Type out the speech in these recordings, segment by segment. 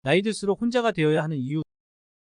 나이 들수록 혼자가 되어야 하는 이유.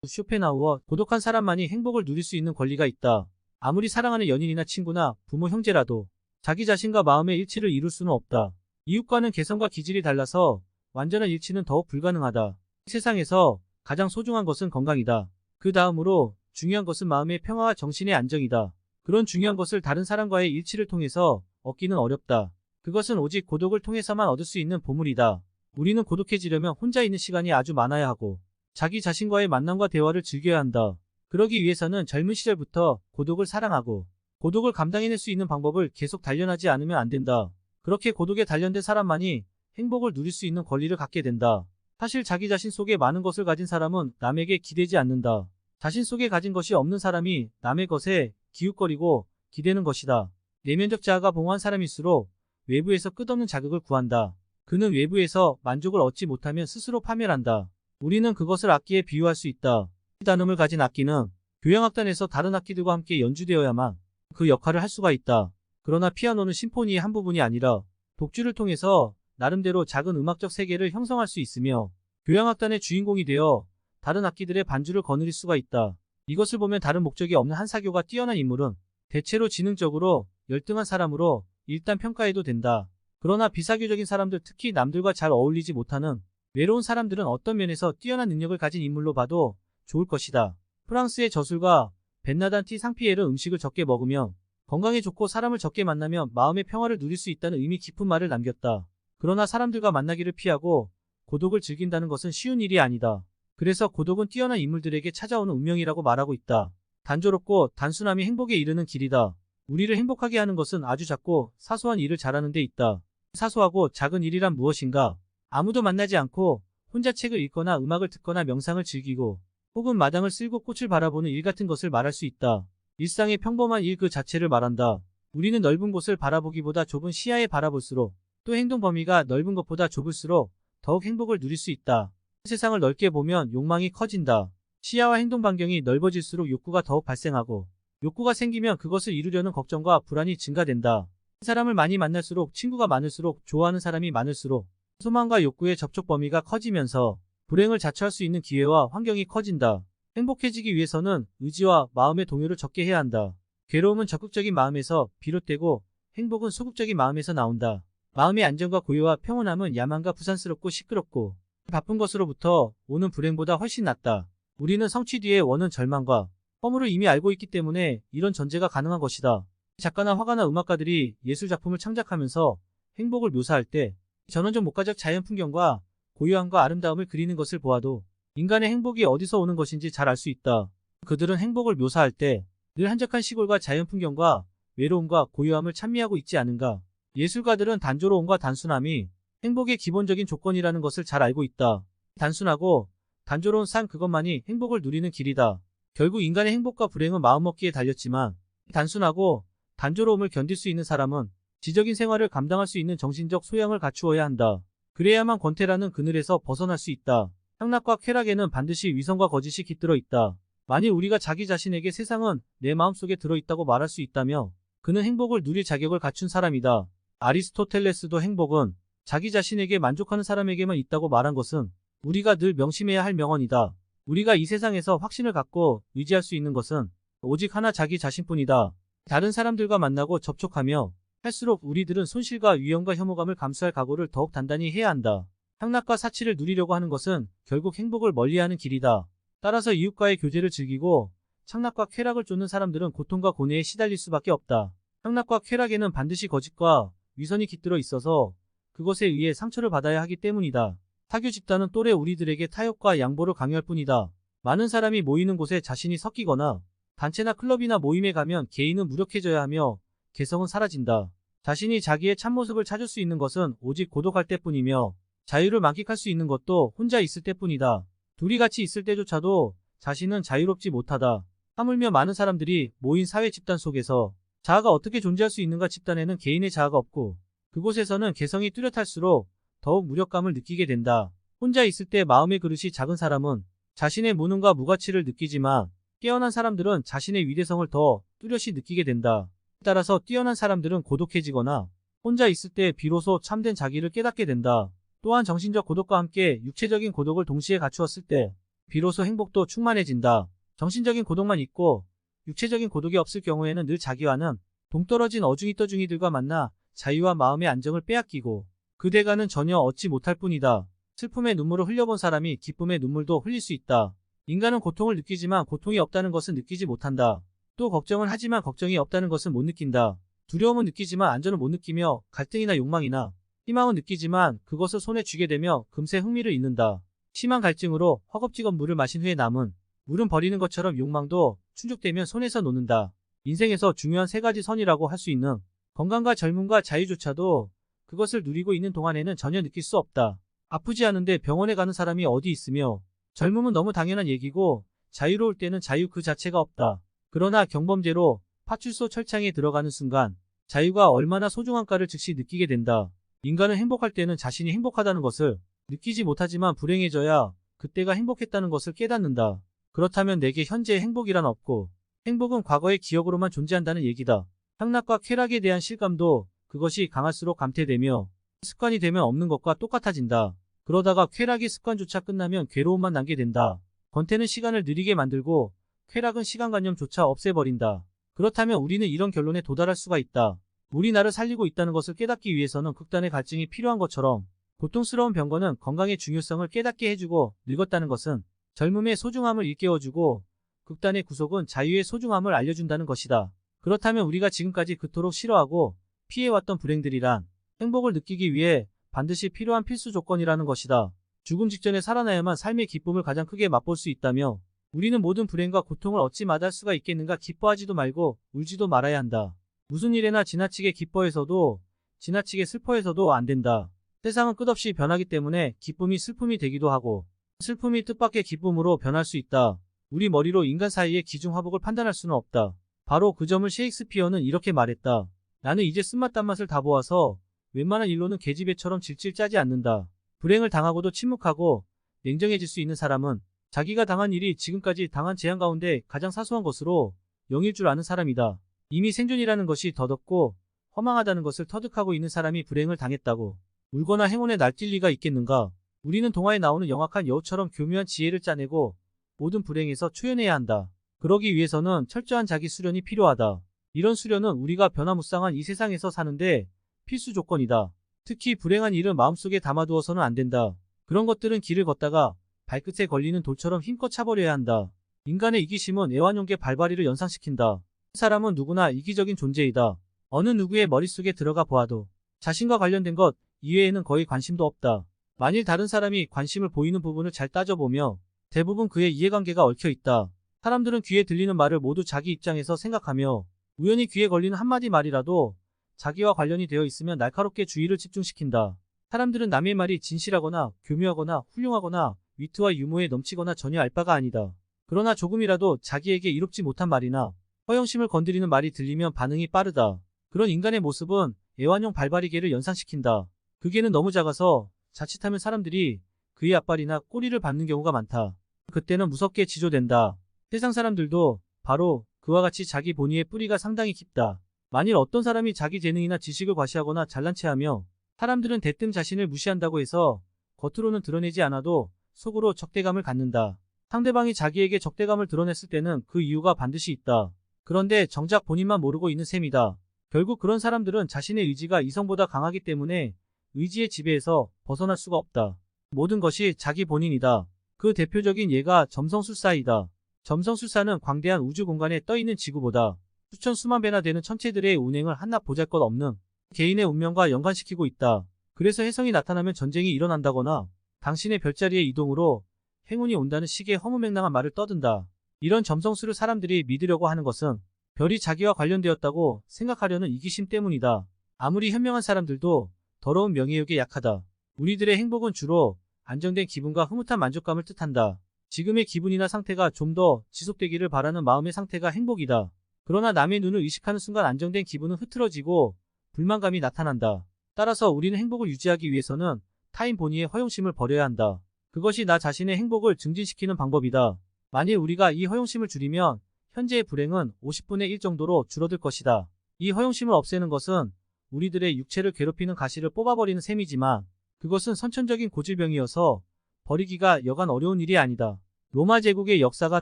쇼펜하우어, 고독한 사람만이 행복을 누릴 수 있는 권리가 있다. 아무리 사랑하는 연인이나 친구나 부모 형제라도 자기 자신과 마음의 일치를 이룰 수는 없다. 이웃과는 개성과 기질이 달라서 완전한 일치는 더욱 불가능하다. 세상에서 가장 소중한 것은 건강이다. 그 다음으로 중요한 것은 마음의 평화와 정신의 안정이다. 그런 중요한 것을 다른 사람과의 일치를 통해서 얻기는 어렵다. 그것은 오직 고독을 통해서만 얻을 수 있는 보물이다. 우리는 고독해지려면 혼자 있는 시간이 아주 많아야 하고 자기 자신과의 만남과 대화를 즐겨야 한다. 그러기 위해서는 젊은 시절부터 고독을 사랑하고 고독을 감당해낼 수 있는 방법을 계속 단련하지 않으면 안 된다. 그렇게 고독에 단련된 사람만이 행복을 누릴 수 있는 권리를 갖게 된다. 사실 자기 자신 속에 많은 것을 가진 사람은 남에게 기대지 않는다. 자신 속에 가진 것이 없는 사람이 남의 것에 기웃거리고 기대는 것이다. 내면적 자아가 봉화한 사람일수록 외부에서 끝없는 자극을 구한다. 그는 외부에서 만족을 얻지 못하면 스스로 파멸한다. 우리는 그것을 악기에 비유할 수 있다. 단음을 가진 악기는 교향악단에서 다른 악기들과 함께 연주되어야만 그 역할을 할 수가 있다. 그러나 피아노는 심포니의 한 부분이 아니라 독주를 통해서 나름대로 작은 음악적 세계를 형성할 수 있으며 교향악단의 주인공이 되어 다른 악기들의 반주를 거느릴 수가 있다. 이것을 보면 다른 목적이 없는 한 사교가 뛰어난 인물은 대체로 지능적으로 열등한 사람으로 일단 평가해도 된다. 그러나 비사교적인 사람들, 특히 남들과 잘 어울리지 못하는 외로운 사람들은 어떤 면에서 뛰어난 능력을 가진 인물로 봐도 좋을 것이다. 프랑스의 저술가 벤나단티 상피에르 음식을 적게 먹으면 건강에 좋고 사람을 적게 만나면 마음의 평화를 누릴 수 있다는 의미 깊은 말을 남겼다. 그러나 사람들과 만나기를 피하고 고독을 즐긴다는 것은 쉬운 일이 아니다. 그래서 고독은 뛰어난 인물들에게 찾아오는 운명이라고 말하고 있다. 단조롭고 단순함이 행복에 이르는 길이다. 우리를 행복하게 하는 것은 아주 작고 사소한 일을 잘하는 데 있다. 사소하고 작은 일이란 무엇인가? 아무도 만나지 않고 혼자 책을 읽거나 음악을 듣거나 명상을 즐기고 혹은 마당을 쓸고 꽃을 바라보는 일 같은 것을 말할 수 있다. 일상의 평범한 일 그 자체를 말한다. 우리는 넓은 곳을 바라보기보다 좁은 시야에 바라볼수록 또 행동 범위가 넓은 것보다 좁을수록 더욱 행복을 누릴 수 있다. 세상을 넓게 보면 욕망이 커진다. 시야와 행동 반경이 넓어질수록 욕구가 더욱 발생하고 욕구가 생기면 그것을 이루려는 걱정과 불안이 증가된다. 사람을 많이 만날수록 친구가 많을수록 좋아하는 사람이 많을수록 소망과 욕구의 접촉 범위가 커지면서 불행을 자초할 수 있는 기회와 환경이 커진다. 행복해지기 위해서는 의지와 마음의 동요를 적게 해야 한다. 괴로움은 적극적인 마음에서 비롯되고 행복은 소극적인 마음에서 나온다. 마음의 안정과 고요와 평온함은 야만과 부산스럽고 시끄럽고 바쁜 것으로부터 오는 불행보다 훨씬 낫다. 우리는 성취 뒤의 원은 절망과 허물을 이미 알고 있기 때문에 이런 전제가 가능한 것이다. 작가나 화가나 음악가들이 예술작품을 창작하면서 행복을 묘사할 때 전원적 목가적 자연 풍경과 고요함과 아름다움을 그리는 것을 보아도 인간의 행복이 어디서 오는 것인지 잘 알 수 있다. 그들은 행복을 묘사할 때 늘 한적한 시골과 자연 풍경과 외로움과 고요함을 찬미하고 있지 않은가. 예술가들은 단조로움과 단순함이 행복의 기본적인 조건이라는 것을 잘 알고 있다. 단순하고 단조로운 삶 그것만이 행복을 누리는 길이다. 결국 인간의 행복과 불행은 마음먹기에 달렸지만 단순하고 단조로움을 견딜 수 있는 사람은 지적인 생활을 감당할 수 있는 정신적 소양을 갖추어야 한다. 그래야만 권태라는 그늘에서 벗어날 수 있다. 향락과 쾌락에는 반드시 위선과 거짓이 깃들어 있다. 만일 우리가 자기 자신에게 세상은 내 마음속에 들어있다고 말할 수 있다며 그는 행복을 누릴 자격을 갖춘 사람이다. 아리스토텔레스도 행복은 자기 자신에게 만족하는 사람에게만 있다고 말한 것은 우리가 늘 명심해야 할 명언이다. 우리가 이 세상에서 확신을 갖고 의지할 수 있는 것은 오직 하나 자기 자신뿐이다. 다른 사람들과 만나고 접촉하며 할수록 우리들은 손실과 위험과 혐오감을 감수할 각오를 더욱 단단히 해야 한다. 향락과 사치를 누리려고 하는 것은 결국 행복을 멀리하는 길이다. 따라서 이웃과의 교제를 즐기고 창락과 쾌락을 쫓는 사람들은 고통과 고뇌에 시달릴 수밖에 없다. 향락과 쾌락에는 반드시 거짓과 위선이 깃들어 있어서 그것에 의해 상처를 받아야 하기 때문이다. 사교 집단은 또래 우리들에게 타협과 양보를 강요할 뿐이다. 많은 사람이 모이는 곳에 자신이 섞이거나 단체나 클럽이나 모임에 가면 개인은 무력해져야 하며 개성은 사라진다. 자신이 자기의 참모습을 찾을 수 있는 것은 오직 고독할 때뿐이며 자유를 만끽할 수 있는 것도 혼자 있을 때뿐이다. 둘이 같이 있을 때조차도 자신은 자유롭지 못하다. 하물며 많은 사람들이 모인 사회 집단 속에서 자아가 어떻게 존재할 수 있는가. 집단에는 개인의 자아가 없고 그곳에서는 개성이 뚜렷할수록 더욱 무력감을 느끼게 된다. 혼자 있을 때 마음의 그릇이 작은 사람은 자신의 무능과 무가치를 느끼지만 깨어난 사람들은 자신의 위대성을 더 뚜렷이 느끼게 된다. 따라서 뛰어난 사람들은 고독해지거나 혼자 있을 때 비로소 참된 자기를 깨닫게 된다. 또한 정신적 고독과 함께 육체적인 고독을 동시에 갖추었을 때 비로소 행복도 충만해진다. 정신적인 고독만 있고 육체적인 고독이 없을 경우에는 늘 자기와는 동떨어진 어중이 떠중이들과 만나 자유와 마음의 안정을 빼앗기고 그 대가는 전혀 얻지 못할 뿐이다. 슬픔의 눈물을 흘려본 사람이 기쁨의 눈물도 흘릴 수 있다. 인간은 고통을 느끼지만 고통이 없다는 것은 느끼지 못한다. 또 걱정을 하지만 걱정이 없다는 것은 못 느낀다. 두려움은 느끼지만 안전을 못 느끼며 갈등이나 욕망이나 희망은 느끼지만 그것을 손에 쥐게 되며 금세 흥미를 잃는다. 심한 갈증으로 허겁지겁 물을 마신 후에 남은 물은 버리는 것처럼 욕망도 충족되면 손에서 놓는다. 인생에서 중요한 세 가지 선이라고 할 수 있는 건강과 젊음과 자유조차도 그것을 누리고 있는 동안에는 전혀 느낄 수 없다. 아프지 않은데 병원에 가는 사람이 어디 있으며 젊음은 너무 당연한 얘기고 자유로울 때는 자유 그 자체가 없다. 그러나 경범죄로 파출소 철창에 들어가는 순간 자유가 얼마나 소중한가를 즉시 느끼게 된다. 인간은 행복할 때는 자신이 행복하다는 것을 느끼지 못하지만 불행해져야 그때가 행복했다는 것을 깨닫는다. 그렇다면 내게 현재의 행복이란 없고 행복은 과거의 기억으로만 존재한다는 얘기다. 향락과 쾌락에 대한 실감도 그것이 강할수록 감퇴되며 습관이 되면 없는 것과 똑같아진다. 그러다가 쾌락이 습관조차 끝나면 괴로움만 남게 된다. 권태는 시간을 느리게 만들고 쾌락은 시간관념조차 없애버린다. 그렇다면 우리는 이런 결론에 도달할 수가 있다. 물이 나를 살리고 있다는 것을 깨닫기 위해서는 극단의 갈증이 필요한 것처럼 고통스러운 병거는 건강의 중요성을 깨닫게 해주고 늙었다는 것은 젊음의 소중함을 일깨워주고 극단의 구속은 자유의 소중함을 알려준다는 것이다. 그렇다면 우리가 지금까지 그토록 싫어하고 피해왔던 불행들이란 행복을 느끼기 위해 반드시 필요한 필수 조건이라는 것이다. 죽음 직전에 살아나야만 삶의 기쁨을 가장 크게 맛볼 수 있다며 우리는 모든 불행과 고통을 어찌 마다할 수가 있겠는가. 기뻐하지도 말고 울지도 말아야 한다. 무슨 일에나 지나치게 기뻐해서도 지나치게 슬퍼해서도 안 된다. 세상은 끝없이 변하기 때문에 기쁨이 슬픔이 되기도 하고 슬픔이 뜻밖의 기쁨으로 변할 수 있다. 우리 머리로 인간 사이의 기중화복을 판단할 수는 없다. 바로 그 점을 셰익스피어는 이렇게 말했다. 나는 이제 쓴맛 단맛을 다 보아서 웬만한 일로는 계집애처럼 질질 짜지 않는다. 불행을 당하고도 침묵하고 냉정해질 수 있는 사람은 자기가 당한 일이 지금까지 당한 재앙 가운데 가장 사소한 것으로 영일 줄 아는 사람이다. 이미 생존이라는 것이 더덥고 허망하다는 것을 터득하고 있는 사람이 불행을 당했다고 울거나 행운에 날뛸 리가 있겠는가. 우리는 동화에 나오는 영악한 여우처럼 교묘한 지혜를 짜내고 모든 불행에서 초연해야 한다. 그러기 위해서는 철저한 자기 수련이 필요하다. 이런 수련은 우리가 변화무쌍한 이 세상에서 사는데 필수 조건이다. 특히 불행한 일을 마음속에 담아두어서는 안 된다. 그런 것들은 길을 걷다가 발끝에 걸리는 돌처럼 힘껏 차버려야 한다. 인간의 이기심은 애완용계 발발이를 연상시킨다. 사람은 누구나 이기적인 존재이다. 어느 누구의 머릿속에 들어가 보아도 자신과 관련된 것 이외에는 거의 관심도 없다. 만일 다른 사람이 관심을 보이는 부분을 잘 따져보며 대부분 그의 이해관계가 얽혀 있다. 사람들은 귀에 들리는 말을 모두 자기 입장에서 생각하며 우연히 귀에 걸리는 한마디 말이라도 자기와 관련이 되어 있으면 날카롭게 주의를 집중시킨다. 사람들은 남의 말이 진실하거나 교묘하거나 훌륭하거나 위트와 유머에 넘치거나 전혀 알 바가 아니다. 그러나 조금이라도 자기에게 이롭지 못한 말이나 허영심을 건드리는 말이 들리면 반응이 빠르다. 그런 인간의 모습은 애완용 발바리개를 연상시킨다. 그 개는 너무 작아서 자칫하면 사람들이 그의 앞발이나 꼬리를 밟는 경우가 많다. 그때는 무섭게 지조된다. 세상 사람들도 바로 그와 같이 자기 본의의 뿌리가 상당히 깊다. 만일 어떤 사람이 자기 재능이나 지식을 과시하거나 잘난 체하며 사람들은 대뜸 자신을 무시한다고 해서 겉으로는 드러내지 않아도 속으로 적대감을 갖는다. 상대방이 자기에게 적대감을 드러냈을 때는 그 이유가 반드시 있다. 그런데 정작 본인만 모르고 있는 셈이다. 결국 그런 사람들은 자신의 의지가 이성보다 강하기 때문에 의지의 지배에서 벗어날 수가 없다. 모든 것이 자기 본인이다. 그 대표적인 예가 점성술사이다. 점성술사는 광대한 우주 공간에 떠있는 지구보다 수천 수만 배나 되는 천체들의 운행을 한낱 보잘것없는 개인의 운명과 연관시키고 있다. 그래서 혜성이 나타나면 전쟁이 일어난다거나 당신의 별자리의 이동으로 행운이 온다는 식의 허무맹랑한 말을 떠든다. 이런 점성술을 사람들이 믿으려고 하는 것은 별이 자기와 관련되었다고 생각하려는 이기심 때문이다. 아무리 현명한 사람들도 더러운 명예욕에 약하다. 우리들의 행복은 주로 안정된 기분과 흐뭇한 만족감을 뜻한다. 지금의 기분이나 상태가 좀 더 지속되기를 바라는 마음의 상태가 행복이다. 그러나 남의 눈을 의식하는 순간 안정된 기분은 흐트러지고 불만감이 나타난다. 따라서 우리는 행복을 유지하기 위해서는 타인 본의의 허영심을 버려야 한다. 그것이 나 자신의 행복을 증진시키는 방법이다. 만일 우리가 이 허영심을 줄이면 현재의 불행은 50분의 1 정도로 줄어들 것이다. 이 허영심을 없애는 것은 우리들의 육체를 괴롭히는 가시를 뽑아버리는 셈이지만 그것은 선천적인 고질병이어서 버리기가 여간 어려운 일이 아니다. 로마 제국의 역사가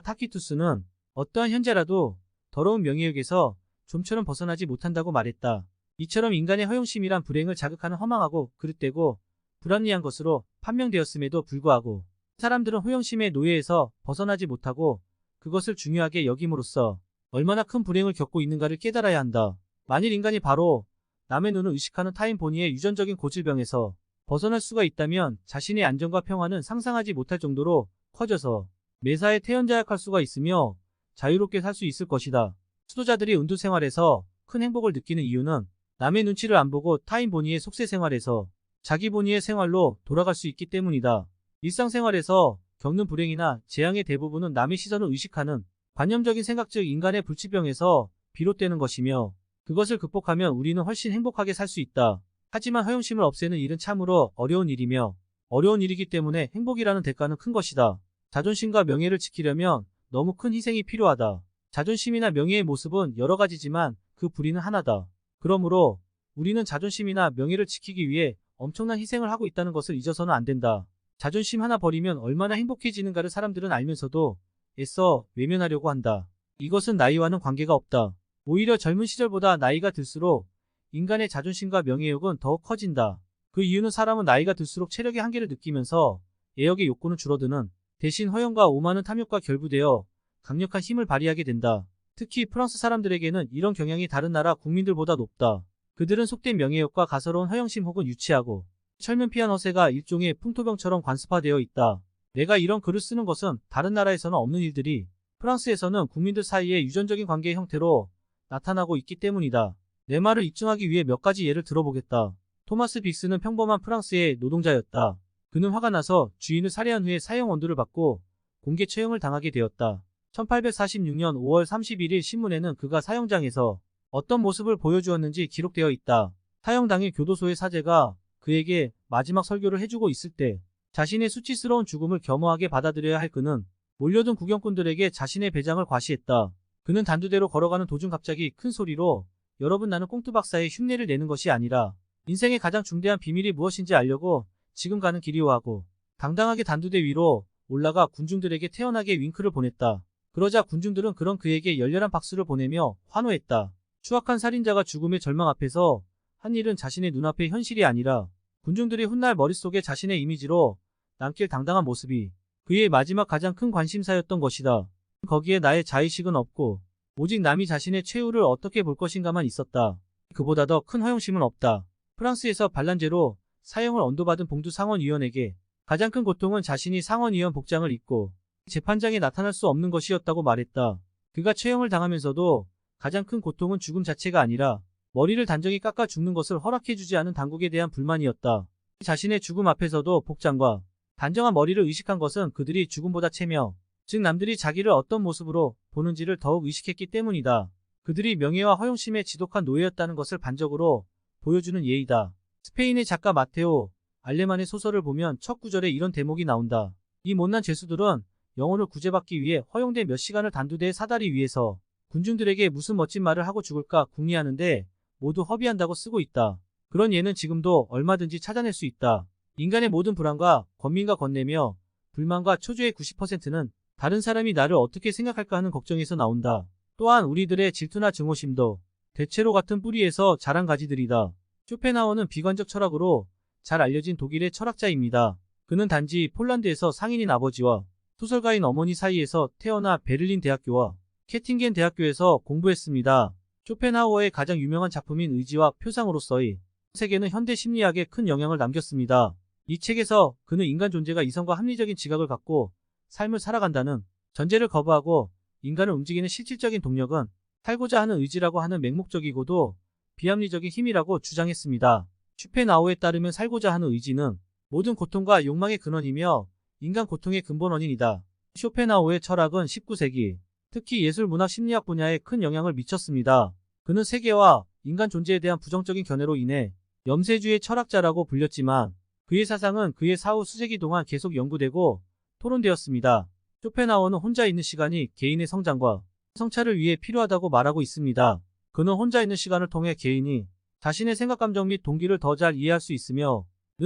타키투스는 어떠한 현재라도 더러운 명예욕에서 좀처럼 벗어나지 못한다고 말했다. 이처럼 인간의 허영심이란 불행을 자극하는 허망하고 그릇되고 불합리한 것으로 판명되었음에도 불구하고 사람들은 허영심의 노예에서 벗어나지 못하고 그것을 중요하게 여김으로써 얼마나 큰 불행을 겪고 있는가를 깨달아야 한다. 만일 인간이 바로 남의 눈을 의식하는 타인 본의의 유전적인 고질병에서 벗어날 수가 있다면 자신의 안정과 평화는 상상하지 못할 정도로 커져서 매사에 태연자약할 수가 있으며 자유롭게 살 수 있을 것이다. 수도자들이 은둔 생활에서 큰 행복을 느끼는 이유는 남의 눈치를 안 보고 타인 본의의 속세 생활에서 자기 본의의 생활로 돌아갈 수 있기 때문이다. 일상생활에서 겪는 불행이나 재앙의 대부분은 남의 시선을 의식하는 관념적인 생각 즉 인간의 불치병에서 비롯되는 것이며 그것을 극복하면 우리는 훨씬 행복하게 살 수 있다. 하지만 허영심을 없애는 일은 참으로 어려운 일이며 어려운 일이기 때문에 행복이라는 대가는 큰 것이다. 자존심과 명예를 지키려면 너무 큰 희생이 필요하다. 자존심이나 명예의 모습은 여러 가지지만 그 뿌리는 하나다. 그러므로 우리는 자존심이나 명예를 지키기 위해 엄청난 희생을 하고 있다는 것을 잊어서는 안 된다. 자존심 하나 버리면 얼마나 행복해지는가를 사람들은 알면서도 애써 외면하려고 한다. 이것은 나이와는 관계가 없다. 오히려 젊은 시절보다 나이가 들수록 인간의 자존심과 명예욕은 더욱 커진다. 그 이유는 사람은 나이가 들수록 체력의 한계를 느끼면서 애역의 욕구는 줄어드는 대신 허영과 오만은 탐욕과 결부되어 강력한 힘을 발휘하게 된다. 특히 프랑스 사람들에게는 이런 경향이 다른 나라 국민들보다 높다. 그들은 속된 명예욕과 가서로운 허영심 혹은 유치하고 철면피한 허세가 일종의 풍토병처럼 관습화되어 있다. 내가 이런 글을 쓰는 것은 다른 나라에서는 없는 일들이 프랑스에서는 국민들 사이의 유전적인 관계의 형태로 나타나고 있기 때문이다. 내 말을 입증하기 위해 몇 가지 예를 들어보겠다. 토마스 빅스는 평범한 프랑스의 노동자였다. 그는 화가 나서 주인을 살해한 후에 사형 원두를 받고 공개 처형을 당하게 되었다. 1846년 5월 31일 신문에는 그가 사형장에서 어떤 모습을 보여주었는지 기록되어 있다. 사형 당일 교도소의 사제가 그에게 마지막 설교를 해주고 있을 때 자신의 수치스러운 죽음을 겸허하게 받아들여야 할 그는 몰려든 구경꾼들에게 자신의 배장을 과시했다. 그는 단두대로 걸어가는 도중 갑자기 큰 소리로 여러분 나는 꽁트 박사의 흉내를 내는 것이 아니라 인생의 가장 중대한 비밀이 무엇인지 알려고 지금 가는 길이오하고 당당하게 단두대 위로 올라가 군중들에게 태연하게 윙크를 보냈다. 그러자 군중들은 그런 그에게 열렬한 박수를 보내며 환호했다. 추악한 살인자가 죽음의 절망 앞에서 한 일은 자신의 눈앞의 현실이 아니라 군중들이 훗날 머릿속에 자신의 이미지로 남길 당당한 모습이 그의 마지막 가장 큰 관심사였던 것이다. 거기에 나의 자의식은 없고 오직 남이 자신의 최후를 어떻게 볼 것인가만 있었다. 그보다 더 큰 허영심은 없다. 프랑스에서 반란죄로 사형을 언도받은 봉두 상원의원에게 가장 큰 고통은 자신이 상원의원 복장을 입고 재판장에 나타날 수 없는 것이었다고 말했다. 그가 처형을 당하면서도 가장 큰 고통은 죽음 자체가 아니라 머리를 단정히 깎아 죽는 것을 허락해주지 않은 당국에 대한 불만이었다. 자신의 죽음 앞에서도 복장과 단정한 머리를 의식한 것은 그들이 죽음보다 체며 즉 남들이 자기를 어떤 모습으로 보는지를 더욱 의식했기 때문이다. 그들이 명예와 허영심의 지독한 노예였다는 것을 반적으로 보여주는 예이다. 스페인의 작가 마테오 알레만의 소설을 보면 첫 구절에 이런 대목이 나온다. 이 못난 죄수들은 영혼을 구제받기 위해 허용된 몇 시간을 단두대에 사다리 위에서 군중들에게 무슨 멋진 말을 하고 죽을까 궁리하는데 모두 허비한다고 쓰고 있다. 그런 예는 지금도 얼마든지 찾아낼 수 있다. 인간의 모든 불안과 권민과 권내며 불만과 초조의 90%는 다른 사람이 나를 어떻게 생각할까 하는 걱정에서 나온다. 또한 우리들의 질투나 증오심도 대체로 같은 뿌리에서 자란 가지들이다. 쇼펜하우어는 비관적 철학으로 잘 알려진 독일의 철학자입니다. 그는 단지 폴란드에서 상인인 아버지와 소설가인 어머니 사이에서 태어나 베를린 대학교와 캐팅겐 대학교에서 공부했습니다. 쇼펜하우어의 가장 유명한 작품인 의지와 표상으로서의 세계는 현대 심리학에 큰 영향을 남겼습니다. 이 책에서 그는 인간 존재가 이성과 합리적인 지각을 갖고 삶을 살아간다는 전제를 거부하고 인간을 움직이는 실질적인 동력은 살고자 하는 의지라고 하는 맹목적이고도 비합리적인 힘이라고 주장했습니다. 쇼펜하우어에 따르면 살고자 하는 의지는 모든 고통과 욕망의 근원이며 인간 고통의 근본 원인이다. 쇼펜하우어의 철학은 19세기 특히 예술 문학 심리학 분야에 큰 영향을 미쳤습니다. 그는 세계와 인간 존재에 대한 부정적인 견해로 인해 염세주의 철학자라고 불렸지만 그의 사상은 그의 사후 수세기 동안 계속 연구되고 토론되었습니다. 쇼펜하우어는 혼자 있는 시간이 개인의 성장과 성찰을 위해 필요하다고 말하고 있습니다. 그는 혼자 있는 시간을 통해 개인이 자신의 생각 감정 및 동기를 더 잘 이해할 수 있으며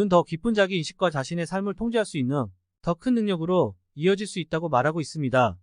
더 깊은 자기 인식과 자신의 삶을 통제할 수 있는 더 큰 능력으로 이어질 수 있다고 말하고 있습니다.